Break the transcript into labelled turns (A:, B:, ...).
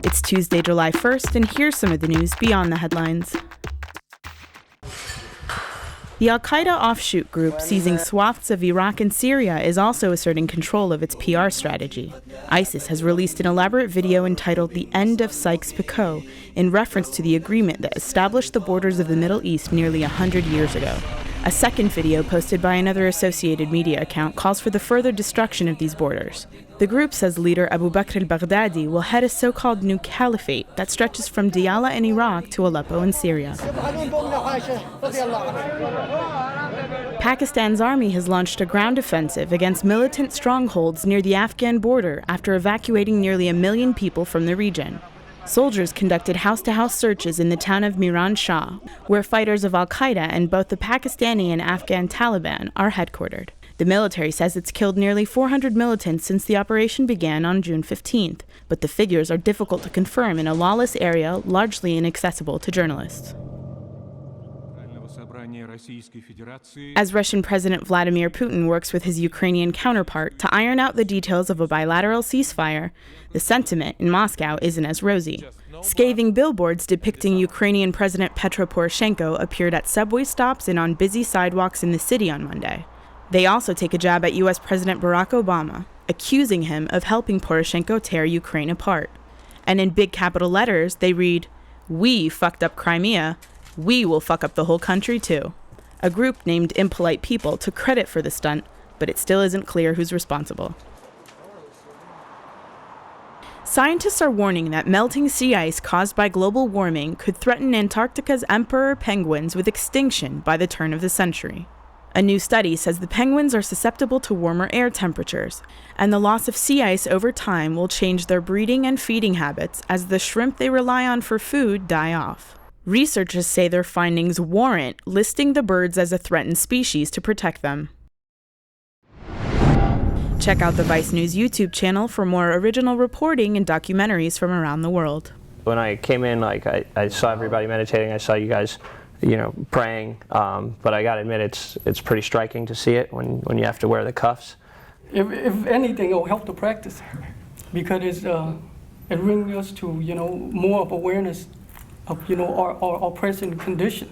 A: It's Tuesday, July 1st, and here's some of the news beyond the headlines. The al-Qaeda offshoot group seizing swaths of Iraq and Syria is also asserting control of its PR strategy. ISIS has released an elaborate video entitled The End of Sykes-Picot in reference to the agreement that established the borders of the Middle East nearly 100 years ago. A second video posted by another associated media account calls for the further destruction of these borders. The group says leader Abu Bakr al-Baghdadi will head a so-called new caliphate that stretches from Diyala in Iraq to Aleppo in Syria. Pakistan's army has launched a ground offensive against militant strongholds near the Afghan border after evacuating nearly 1 million people from the region. Soldiers conducted house-to-house searches in the town of Miran Shah, where fighters of al-Qaeda and both the Pakistani and Afghan Taliban are headquartered. The military says it's killed nearly 400 militants since the operation began on June 15th, but the figures are difficult to confirm in a lawless area largely inaccessible to journalists. As Russian President Vladimir Putin works with his Ukrainian counterpart to iron out the details of a bilateral ceasefire, the sentiment in Moscow isn't as rosy. Scathing billboards depicting Ukrainian President Petro Poroshenko appeared at subway stops and on busy sidewalks in the city on Monday. They also take a jab at U.S. President Barack Obama, accusing him of helping Poroshenko tear Ukraine apart. And in big capital letters, they read, "We fucked up Crimea. We will fuck up the whole country too." A group named Impolite People took credit for the stunt, but it still isn't clear who's responsible. Scientists are warning that melting sea ice caused by global warming could threaten Antarctica's emperor penguins with extinction by the turn of the century. A new study says the penguins are susceptible to warmer air temperatures, and the loss of sea ice over time will change their breeding and feeding habits as the shrimp they rely on for food die off. Researchers say their findings warrant listing the birds as a threatened species to protect them. Check out the VICE News YouTube channel for more original reporting and documentaries from around the world.
B: When I came in, I saw everybody meditating. I saw you guys, praying. But I gotta admit, it's pretty striking to see it when you have to wear the cuffs.
C: If anything, it will help to practice because it brings us to more of awareness of our present condition.